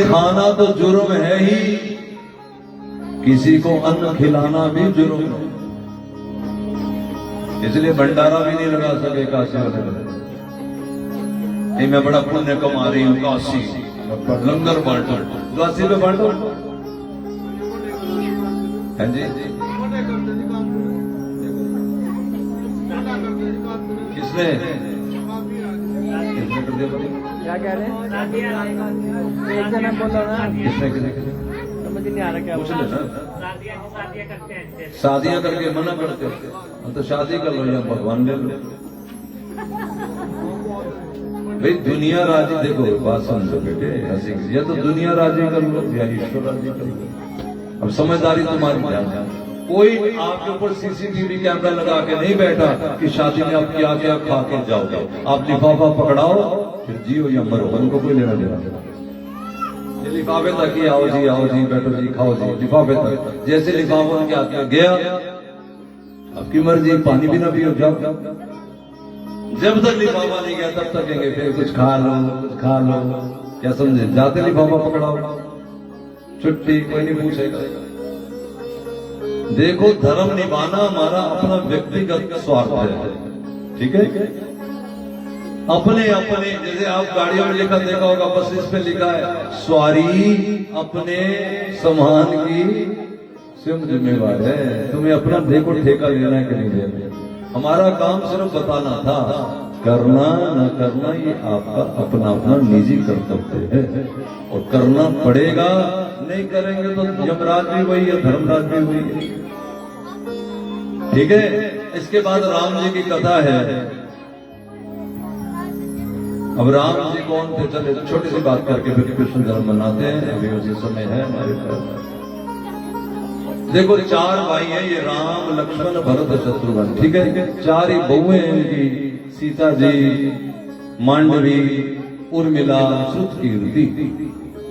खाना तो जुर्म है ही, किसी को अन्न खिलाना भी जुर्म है। इसलिए भंडारा भी नहीं लगा सके काशी वाले। मैं बड़ा पुण्य कमा रही हूँ, काशी लंगर बांटो, काशी में बांटो। हाँ जी, किसने कर दिया? क्या कह रहे हैं? एक जना बोला ना, किसने समझ नहीं आ रहा क्या पूछ लेना। शादियां करके मना करते हैं, हम तो शादी कर लो या भगवान ले लो। भाई दुनिया राजी, देखो बात समझो बेटे, हंसी या तो दुनिया राजी कर लो या ईश्वर राजी कर लो। अब समझदारी तुम्हारी ध्यान। कोई आपके ऊपर सीसीटीवी कैमरा लगा के नहीं बैठा कि शादी में आप क्या क्या खा के जाओगे। आप लिफाफा पकड़ाओ, फिर जियो या मरो, उनको कोई लेना देना। लिफाफे तक ही आओ जी बैठो जी खाओ जी, लिफाफे तक। जैसे लिफाफा उनके हाथ में गया, आपकी मर्जी, पानी भी ना पियो जाओ। जब तक लिफाफा नहीं गया तब तक कहेंगे फिर कुछ खा लो कुछ खा लो। क्या समझे? जाते लिफाफा पकड़ाओ, छुट्टी, कोई नहीं पूछेगा। देखो धर्म निभाना हमारा अपना व्यक्तिगत स्वार्थ है, ठीक है? अपने अपने, जैसे आप गाड़ियों में लिखा देखा होगा, बस इस पे लिखा है सवारी अपने सामान की स्वयं जिम्मेवार है। तुम्हें अपना देखो ठेका लेना है कि नहीं लेना। हमारा काम सिर्फ बताना था, करना न करना ये आपका अपना अपना निजी कर्तव्य है और करना पड़ेगा। नहीं करेंगे तो यमराज भी वही है, धर्मराज भी वही है, ठीक है? इसके बाद राम जी की कथा है। अब राम जी कौन थे? चले छोटी सी बात करके फिर कृष्ण जन्म मनाते हैं। अभी उसी समय है हमारे पास। देखो चार भाई हैं ये, राम लक्ष्मण भरत शत्रुघ्न, ठीक है? चार ही बहुएं हैं इनकी, सीता जी, मांडवी, उर्मिला, श्रुतकीर्ति।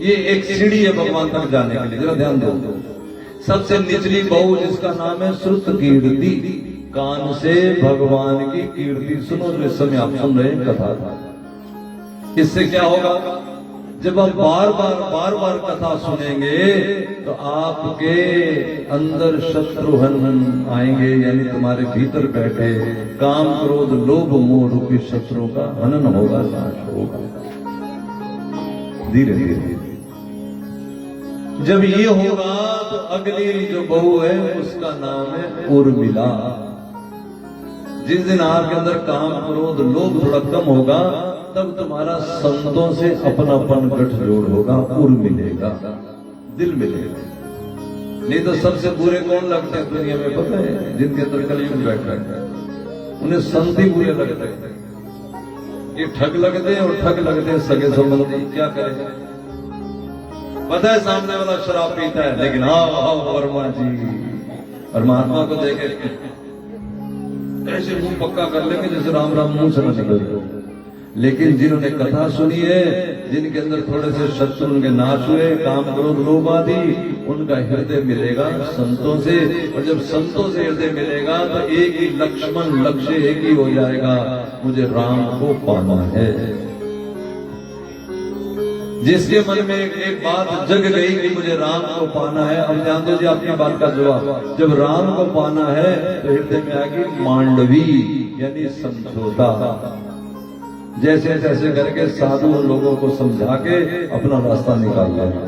ये एक सीढ़ी है भगवान तक जाने के लिए, जरा ध्यान दो। सबसे निचली बहू जिसका नाम है श्रुतकीर्ति, कान से भगवान की कीर्ति सुनो। जो इस समय आप सुन रहे हैं कथा, इससे क्या होगा? जब आप बार बार कथा सुनेंगे तो आपके अंदर शत्रुहन आएंगे, यानी तुम्हारे भीतर बैठे काम क्रोध लोभ मोह रूपी शत्रु का हनन होगा, नाश होगा धीरे धीरे। जब ये होगा तो अगली जो बहू है उसका नाम है उर्मिला। जिस दिन आपके अंदर काम क्रोध लोभ थोड़ा कम होगा, तब तुम्हारा संतों से अपनापन गठजोड़ होगा, उर मिलेगा, दिल मिलेगा। नहीं तो सबसे बुरे कौन लगते हैं दुनिया में पता है? जिनके अंदर कलयुग बैठ रखा है, उन्हें संत ही बुरे लगते हैं। ये ठग लगते हैं और ठग लगते हैं सगे संबंधी। क्या करें? पता है सामने वाला शराब पीता है, लेकिन हाँ वर्मा जी परमात्मा को देखे ऐसे मुंह पक्का कर लेंगे जैसे राम राम मुंह से न निकल। लेकिन जिन्होंने कथा सुनी है, जिनके अंदर थोड़े से शत्रु उनके नाश हुए, काम क्रोध लोभ आदि, उनका हृदय मिलेगा संतों से। और जब संतों से हृदय मिलेगा तो एक ही लक्ष्मण लक्ष्य एक ही हो जाएगा, मुझे राम को पाना है। जिसके मन में एक बात जग गई कि मुझे राम को पाना है, अब जान दो जी आपकी बात का जवाब। जब राम को पाना है तो हृदय में आएगी मांडवी, यानी समझौता। जैसे तैसे करके साधु लोगों को समझा के अपना रास्ता निकाल लेना।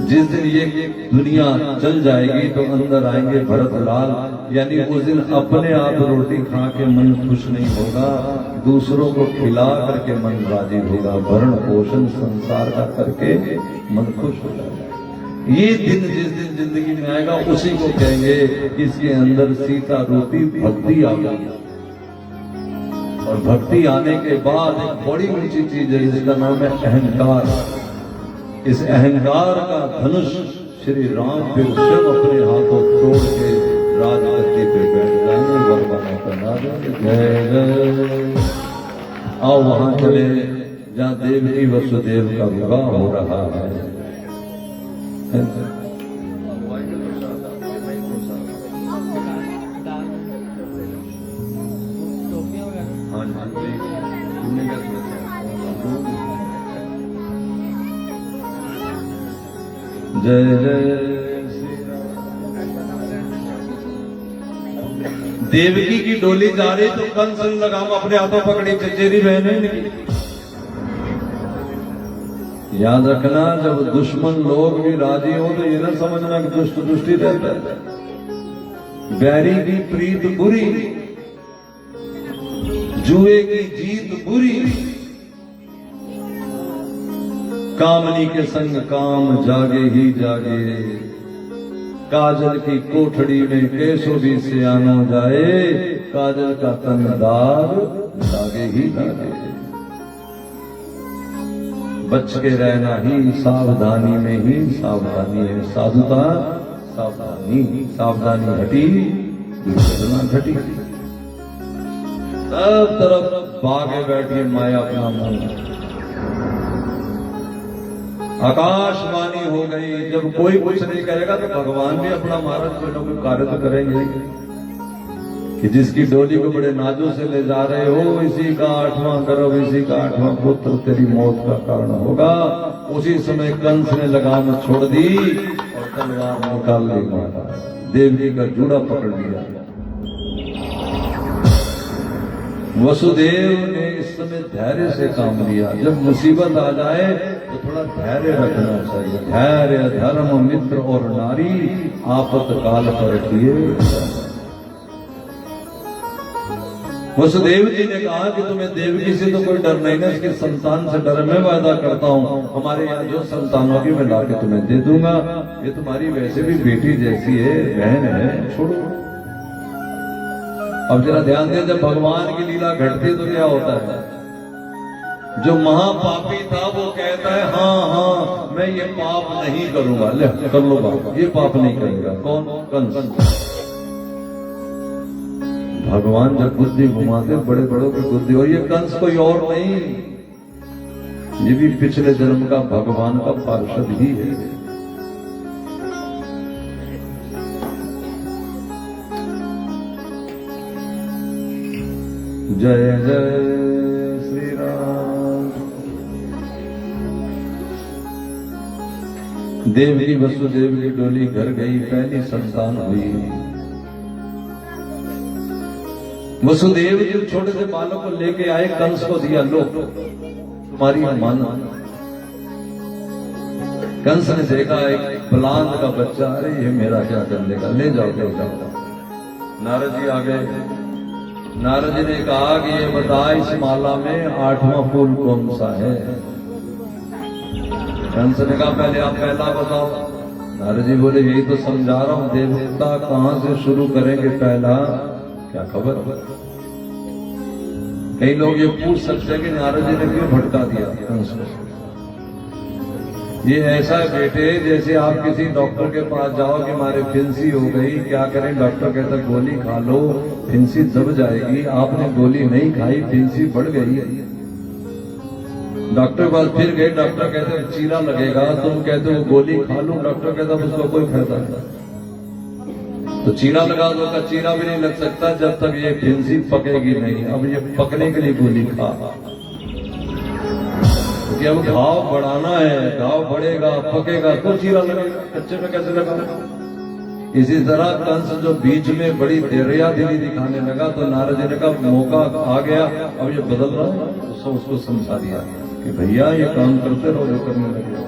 जिस दिन ये दुनिया चल जाएगी तो अंदर आएंगे भरत लाल, यानी उस दिन अपने आप रोटी खा के मन खुश नहीं होगा, दूसरों को खिला करके मन राजी होगा। भरण पोषण संसार का करके मन खुश हो जाएगा। ये दिन जिस दिन जिंदगी में आएगा उसी को कहेंगे इसके अंदर सीता रूपी भक्ति आ गई। और भक्ति आने के बाद एक बड़ी ऊंची चीज है जिसका नाम है अहंकार। इस अहंकार का धनुष श्री राम फिर स्वयं अपने हाथों तोड़ के राजगद्दी पे बैठ जाएंगे। वरदाना करना जय जय। आओ वहां चले जहाँ देवकी वसुदेव का विवाह हो रहा है। जय जय श्री देवकी की डोली जा रही तो कंस ने लगाम अपने हाथों पकड़ी, चचेरी बहनें निकली। याद रखना, जब दुश्मन लोग भी राजी हो तो ये ना समझना कि दुष्ट दुष्टी रहता है। बैरी की प्रीत बुरी, जुए की जीत बुरी, कामनी के संग काम जागे ही जागे, काजल की कोठड़ी में केसो भी सियानो जाए, काजल का तन दाग दागे ही दागे। बच के रहना ही सावधानी में ही सावधानी है, साधुता सावधानी, सावधानी हटी दुर्घटना घटी। सब तरफ भागे बैठी माया अपना मन, आकाशवाणी हो गई। जब कोई कुछ नहीं करेगा तो भगवान भी अपना महाराज कोई ना कोई कार्य तो करेंगे कि जिसकी डोली को बड़े नाजों से ले जा रहे हो, इसी का 8वां गर्भ, इसी का 8वां पुत्र तेरी मौत का कारण होगा। उसी समय कंस ने लगाम छोड़ दी और तलवार निकाल ली माता, देवकी का जूड़ा पकड़ लिया। वसुदेव ने इस समय धैर्य से काम लिया। जब मुसीबत आ जाए तो थोड़ा धैर्य रखना चाहिए। धैर्य धर्म मित्र और नारी आपत काल पर किए। वसुदेव जी ने कहा कि तुम्हें देवकी से तो कोई डर नहीं ना, इसके संतान से डर मैं वादा करता हूँ, हमारे यहाँ जो संतान होगी मैं लाके तुम्हें दे दूंगा। ये तुम्हारी वैसे भी बेटी जैसी है, बहन है, छोड़ो। अब जरा ध्यान दें, जब भगवान की लीला घटती तो क्या होता है? जो महापापी था वो कहता है हाँ हाँ मैं ये पाप नहीं करूंगा, ले कर लो बाप, ये पाप नहीं करेगा। कौन? कंस। भगवान जब बुद्धि घुमाते बड़े बड़ों की बुद्धि, और ये कंस कोई और नहीं, ये भी पिछले जन्म का भगवान का पार्षद ही है। जय जय श्री राम। देवी वसुदेव की डोली घर गई, पहली संतान हुई। वसुदेव जी छोटे से बालक को लेके आए, कंस को दिया, लो तुम्हारी माना। कंस ने देखा एक बलांद का बच्चा, अरे ये मेरा क्या कर लेगा, ले जाओ ले जाओ। नारद जी आ गए। नारद जी ने कहा कि ये बता इस माला में 8वां फूल कौन सा है? कंस ने कहा पहले आप पहला बताओ। नारद जी बोले यही तो समझा रहा हूं, देवता कहां से शुरू करेंगे पहला, क्या खबर। कई लोग ये पूछ सकते हैं कि नारद जी ने क्यों भटका दिया कंस को। ये ऐसा है बेटे, जैसे आप किसी डॉक्टर के पास जाओ कि हमारे फिंसी हो गई, क्या करें? डॉक्टर कहता गोली खा लो, फिंसी दब जाएगी। आपने गोली नहीं खाई, फिंसी बढ़ गई। डॉक्टर के पास फिर गए, डॉक्टर कहते चीरा लगेगा, तुम कहते हो गोली खा लो, डॉक्टर कहता उसका कोई फायदा नहीं। तो चीरा लगा दो, का चीरा भी नहीं लग सकता जब तक ये फिंसी पकेगी नहीं। अब ये पकने के लिए गोली खा, क्योंकि अब घाव बढ़ाना है, घाव बढ़ेगा पकेगा तो चीरा लगेगा, कच्चे में कैसे लगा। इसी तरह कंस जो बीच में बड़ी दरिया दिली दिखाने लगा तो नारद जी ने कहा मौका आ गया, अब ये बदल रहा है। तो उसको समझा दिया कि भैया ये काम करते रहो जो करने लगे।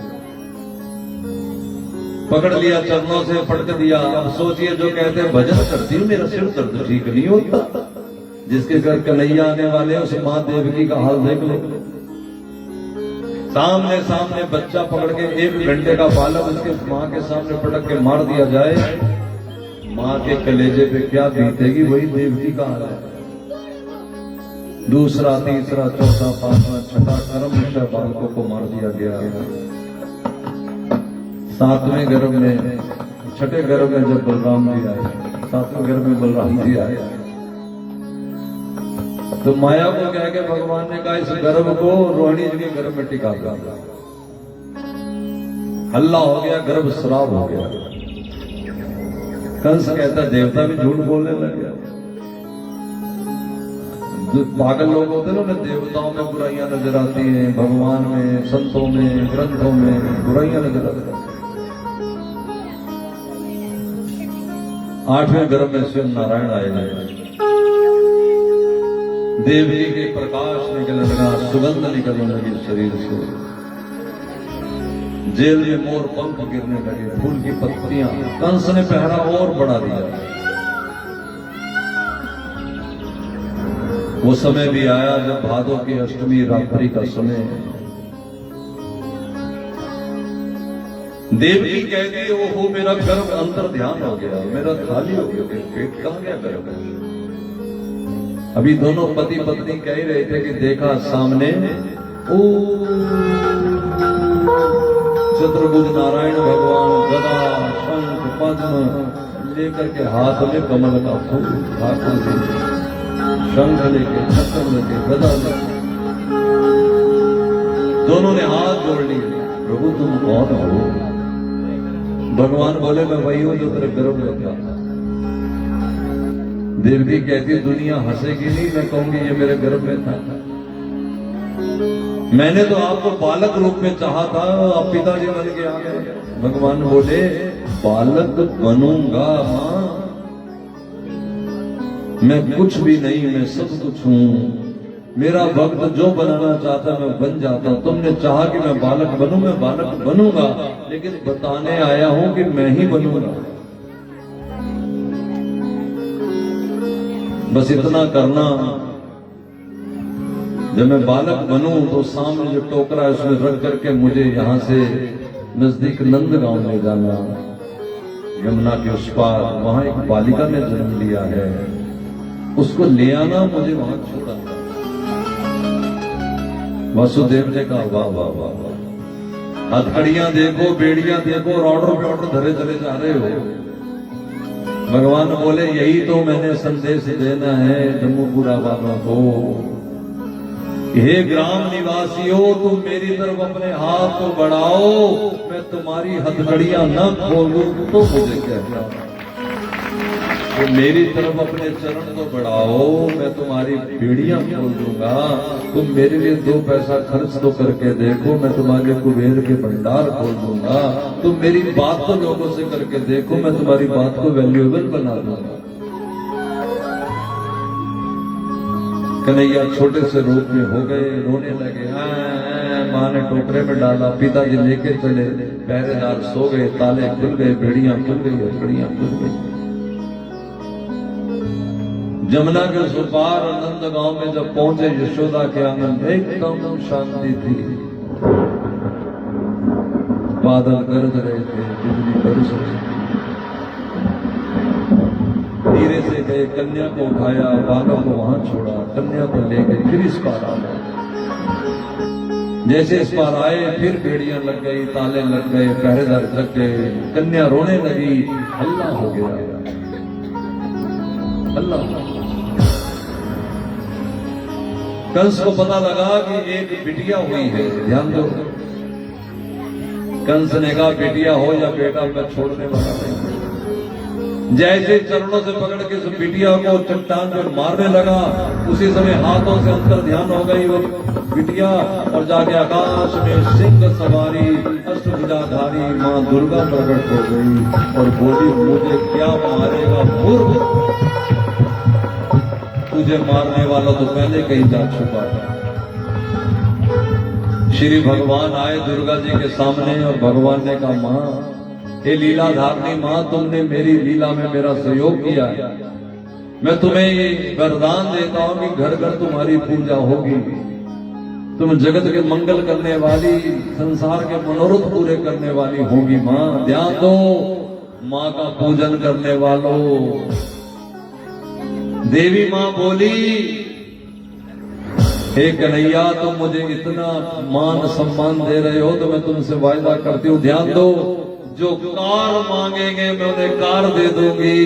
पकड़ लिया, चरणों से पटक दिया। अब सोचिए जो कहते हैं भजन करती हूँ मेरा सिर दर्द ठीक नहीं होता, जिसके घर कन्हैया आने वाले उस माँ देवकी का हाल देख लो। सामने सामने बच्चा पकड़ के 1 घंटे का बालक उसके माँ के सामने पटक के मार दिया जाए, माँ के कलेजे पे क्या बीतेगी, वही देवकी का हाल है। दूसरा, तीसरा, चौथा, 5वां, 6वां क्रमशः बालकों को मार दिया गया। 7वें गर्भ में, 6ठे गर्भ में जब बलराम जी आए, 7वें गर्भ में बलराम जी आए तो माया को कह के भगवान ने कहा इस गर्भ को रोहिणी जी के गर्भ में टिका दिया। हल्ला हो गया, गर्भ श्राप हो गया। कंस कहता देवता भी झूठ बोलने लग गया। पागल लोग होते ना, उन्हें देवताओं में बुराइयां नजर आती हैं, भगवान में, संतों में, ग्रंथों में बुराइयां नजर आती हैं। 8वें गर्भ में स्वयं नारायण आए। देवी के प्रकाश निकलने लगा, सुगंध निकलने लगी शरीर से। जेल में मोर पंख गिरने लगे, फूल की पत्तियां। कंस ने पहरा और बढ़ा दिया। वो समय भी आया जब भादों की अष्टमी रात्रि का समय। देवकी कहती है, ओहो मेरा गर्भ अंतर ध्यान हो गया, मेरा खाली हो गया, पेट कहां गया गर्भ। अभी दोनों पति पत्नी कह रहे थे कि देखा सामने ओ चतुर्भुज नारायण भगवान गदा शंख पद्म लेकर के हाथ में कमल का फूल, ठाकुर जी शंख लेके चक्र लेके गदा लेके दोनों ने हाथ जोड़ लिए। प्रभु तुम कौन हो? भगवान बोले मैं वही हूं जो तेरे गर्भ में था। देवी कहती दुनिया हंसेगी नहीं, मैं कहूंगी ये मेरे गर्भ में था। मैंने तो आपको बालक रूप में चाहा था, आप पिताजी बन के आ गए। भगवान बोले बालक बनूंगा मां, मैं कुछ भी नहीं, मैं सब कुछ हूं। मेरा भक्त जो बनाना चाहता मैं बन जाता। तुमने चाहा कि मैं बालक बनूं, मैं बालक बनूंगा, लेकिन बताने आया हूं कि मैं ही बनूंगा। बस इतना करना, जब मैं बालक बनूं तो सामने जो टोकरा है उसमें रख करके मुझे यहां से नजदीक नंदगांव ले जाना, यमुना के उस पार। वहां एक बालिका ने जन्म लिया है, उसको ले आना, मुझे वहां छोड़ा। वासुदेव ने कहा वाह वाह वाह वाह, हथकड़ियां देखो, बेड़ियां देखो, और ऑर्डर पे ऑर्डर धरे चले जा रहे हो। भगवान बोले यही तो मैंने संदेश देना है जम्मूपुरा वालों को। हे ग्राम निवासियों, तुम मेरी तरफ अपने हाथ को बढ़ाओ, मैं तुम्हारी हथकड़ियां न खोलूं तो मुझे कहना। तो मेरी तरफ अपने चरण को बढ़ाओ, मैं तुम्हारी बेड़ियां खोल दूंगा। तुम मेरे लिए 2 पैसा खर्च तो करके देखो, मैं तुम्हारे कुबेर के भंडार खोल दूंगा। तुम मेरी बात तो लोगों से करके देखो, मैं तुम्हारी बात को वैल्यूएबल बना दूंगा। कन्हैया छोटे से रूप में हो गए, रोने लगे। माँ ने टोकरे में डाला, पिताजी लेके चले, पहरेदार सो गए, ताले खुल गए, बेड़ियां खुल गई, हथकड़ियां खुल गई। जमुना के उस पार नंदगांव में जब पहुंचे, यशोदा के आंगन में एकदम शांति थी। बादल गरज रहे थे, बिजली बरस रही थी। धीरे से गए, कन्या को उठाया, बालक को वहां छोड़ा, कन्या को ले गए, फिर इस पार आ गए। जैसे इस पार आए, फिर बेड़ियां लग गई, ताले लग गए, पहरेदार लग गए, कन्या रोने लगी। हल्ला हो गया, हल्ला। कंस को पता लगा कि एक बिटिया हुई है। ध्यान दो, कंस ने कहा बिटिया हो या बेटा मैं छोड़ने वाला नहीं। जैसे चरणों से पकड़ के उस बिटिया को चट्टान पर मारने लगा, उसी समय हाथों से अंतर ध्यान हो गई वो बिटिया, और जाके आकाश में सिंह सवारी अष्टभुजाधारी मां दुर्गा प्रकट हो गई और बोली मुझे क्या मारेगा मूर्ख, तुझे मारने वाला तो पहले कहीं जा चुका है। श्री भगवान आए दुर्गा जी के सामने और भगवान ने कहा मां, हे लीला धारणी मां, तुमने मेरी लीला में मेरा सहयोग किया है। मैं तुम्हें ये वरदान देता हूं कि घर घर तुम्हारी पूजा होगी। तुम जगत के मंगल करने वाली, संसार के मनोरथ पूरे करने वाली होगी मां। ध्यान दो, मां का पूजन करने वालों। देवी मां बोली हे कन्हैया, तुम मुझे इतना मान सम्मान दे रहे हो तो मैं तुमसे वायदा करती हूँ, ध्यान दो, जो कार मांगेंगे मैं उन्हें कार दे दूंगी,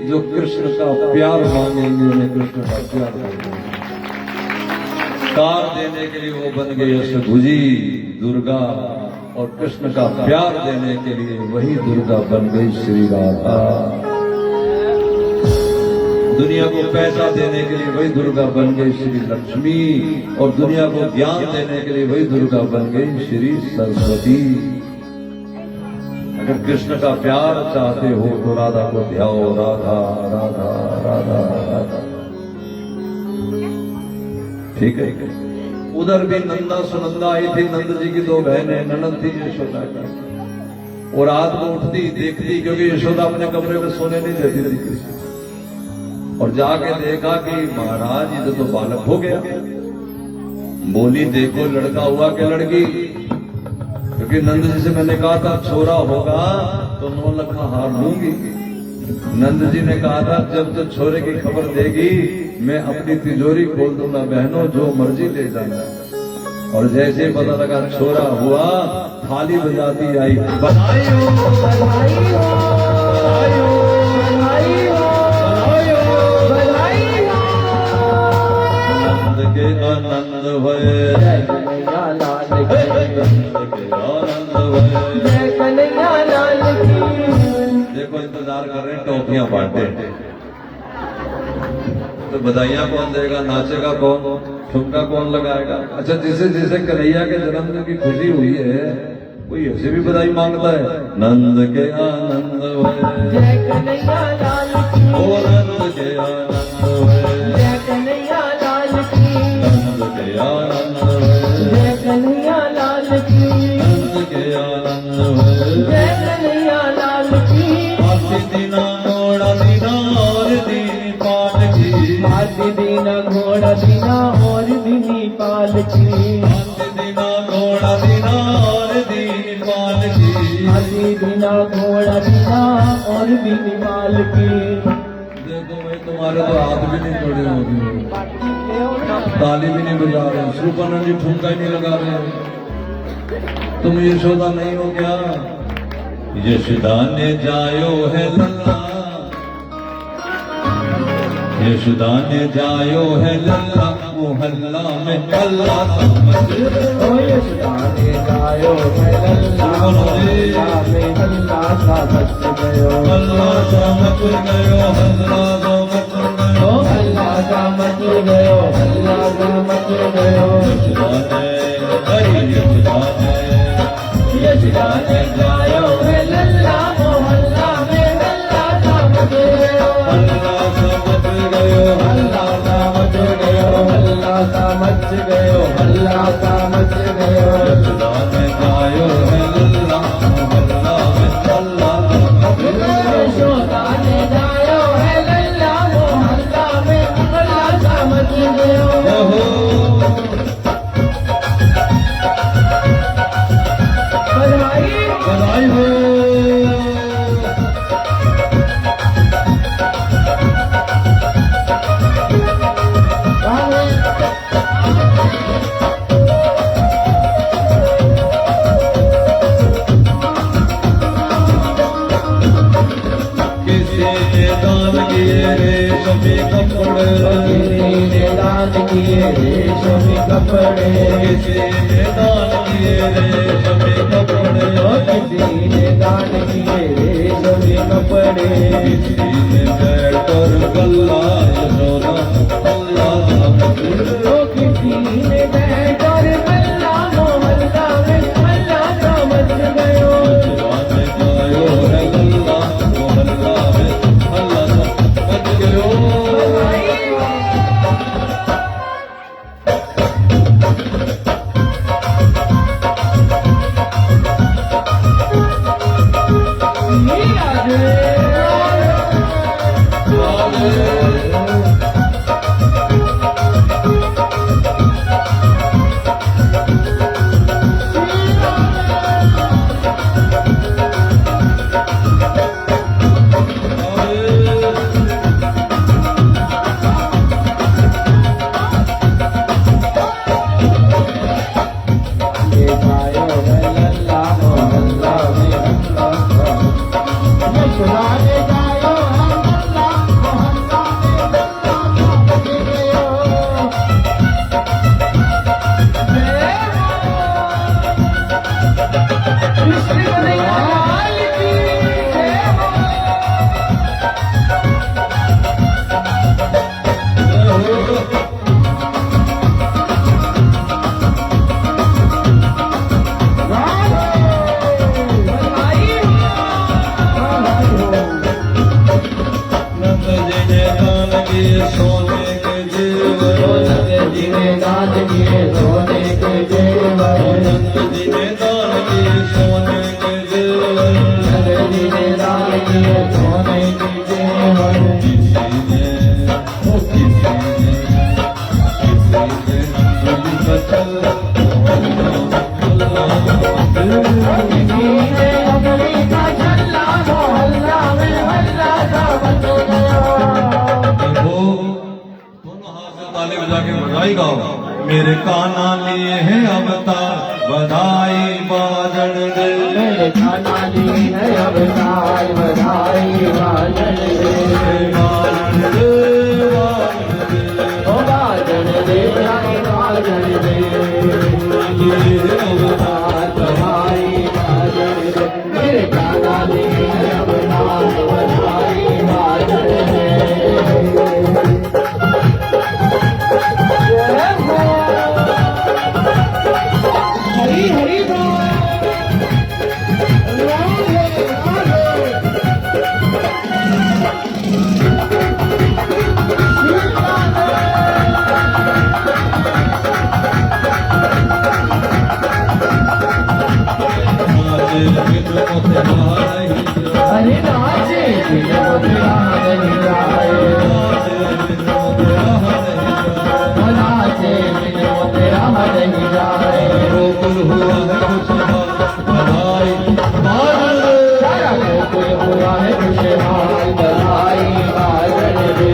जो कृष्ण का प्यार मांगेंगे उन्हें कृष्ण का प्यार दे दूंगी। कार देने के लिए वो बन गई अष्टभुजी दुर्गा, और कृष्ण का प्यार देने के लिए वही दुर्गा बन गई श्री राधा। दुनिया को पैसा देने के लिए वही दुर्गा बन गई श्री लक्ष्मी, और दुनिया को ज्ञान देने के लिए वही दुर्गा बन गई श्री सरस्वती। अगर कृष्ण का प्यार चाहते हो तो राधा को ध्याओ, राधा राधा राधा राधा। ठीक है। उधर भी नंदा सुनंदा आई थी, नंद जी की दो बहनें, ननद थी यशोदा की। और रात को उठती देखती, क्योंकि यशोदा अपने कमरे में सोने नहीं देती थी किसी, और जाके देखा कि महाराज इधर तो बालक हो गया। बोली देखो लड़का हुआ कि लड़की, क्योंकि नंद जी से मैंने कहा था छोरा होगा तो 9 लाख हार लूंगी। नंद जी ने कहा था जब तो छोरे की खबर देगी मैं अपनी तिजोरी खोल दूंगा, बहनों जो मर्जी ले जाना। और जैसे ही पता लगा छोरा हुआ, थाली बजाती आई, बधाई हो बधाई हो बधाई हो बधाई हो बधाई हो। नंद के आनंद भये, कन्हैया लाल की, नंद के आनंद भये, कन्हैया लाल की। देखो इंतजार कर रहे हैं, टोपियां बांटे तो बधाइयां कौन देगा, नाचेगा कौन, ठुमका कौन लगाएगा। अच्छा जिसे जिसे कन्हैया के जन्मदिन की खुशी हुई है कोई ऐसे भी बधाई मांगता है। नंद के आनंद भये, जय कन्हैया लाल की, ओ नंद के आनंद भये, जय कन्हैया लाल की, नंद के आनंद भये, जय कन्हैया लाल की, नंद के आनंद भये, जय कन्हैया लाल की। आदि दीना घोड़ा दीना और दीनी पाल की, आदि दीना घोड़ा दीना और दीनी पाल की, आदि दीना घोड़ा दीना और दीनी पाल की, आदि दीना घोड़ा दीना और दीनी पाल की। देखो भाई तुम्हारे तो हाथ भी नहीं जोड़े होंगे, ताली भी नहीं बजा रहे, श्रुपन जी ठुमका ही नहीं लगा रहे, तुम यशोदा नहीं हो क्या। यशोदा ने जायो है लल्ला, यशोदा ने जायो है लल्ला, मोहल्ला में अल्लाह समझ, ओ यशोदा ने जायो है लल्ला, मोहल्ला में अल्लाह समझ गयो, अल्लाह समझ गयो, अल्लाह समझ गयो, अल्लाह समझ गयो, अल्लाह समझ गयो। यशोदा ने जायो है लल्ला, मोहल्ला में अल्लाह समझ गयो, अल्लाह समझ गयो, अल्लाह समझ गयो, अल्लाह समझ गयो, अल्लाह समझ गयो। यशोदा ने जायो है लल्ला, मोहल्ला में अल्लाह समझ गयो, यशोदा ने जायो है लल्ला, मोहल्ला में अल्लाह समझ गयो। बधाई बधाई हो। किसी ने दान किए रेशमी कपड़े, किसी ने दान किए रेशमी कपड़े, किसी ने दान किए रेशमी कपड़े, किसी ने दान किए रेशमी कपड़े, किसी ने बैठकर गल्ला यशोदा अल्लाह समझ गयो, किसी ने बैठकर गल्ला मोहल्ला में अल्लाह समझ गयो। यशोदा ने गायो है गल्ला, मोहल्ला में अल्लाह समझ गयो। भाई गाओ। मेरे काना लिए है अवतार बधाई बाजन दे। मेरे काना लिए है अवतार बधाई बाजन दे। बाजन दे, बाजन दे, ओ बाजन दे आई बाजन दे। लिए है अवतार बधाई बाजन दे। मेरे काना लिए है अवतार बधाई बाजन दे। हरी हरी बोल। राधे राधे। हरे नाचे बिन मुद्रा नहीं जाए। नाचे बिन मुद्रा नहीं जाए। गोकुल हुआ है खुशहाल बधाई बाजन दे। सारा गोकुल हुआ है खुशहाल बधाई बाजन दे।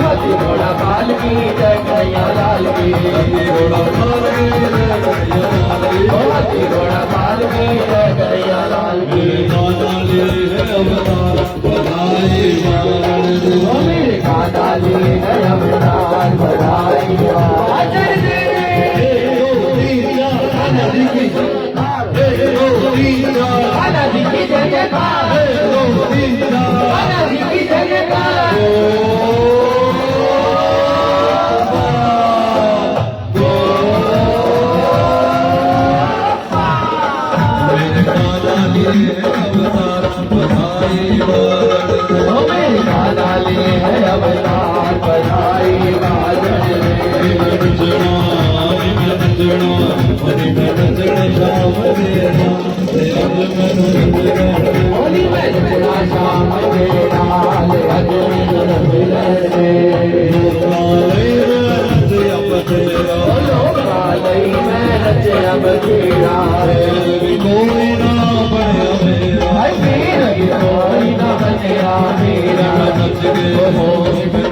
हाथी घोड़ा पाल की जय कन्हैया लाल की। हाथी घोड़ा पाल की जय कन्हैया लाल की। हाथी घोड़ा पाल की जय कन्हैया लाल की। काना लिए है अवतार बधाई बाजन दे। मेरे काना लिए है अवतार बधाई बाजन दे। कान्हा जी की जयकार। कान्हा जी की जयकार। कान्हा जी की जयकार। मेरे काना लिए है अवतार बधाई बाजन दे। ओ मेरे काना लिए है अवतार बधाई बाजन दे। नचना हरि में नचना श्याम तेरा आज मैनू नचना। होली में नचना शाम तेरा आज मैनू नचना रे। ओ लोकालय में नचे अब तेरा रे। कोई ना बने मेरा हाय वीर की कोई न बनेगा मेरा। नच गए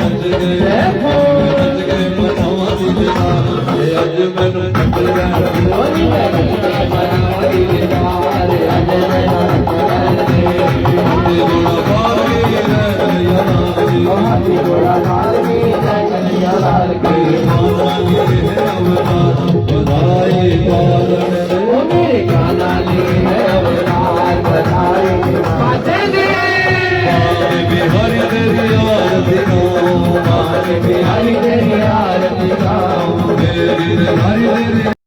नच गए नच गए मनावा दी आज मैनू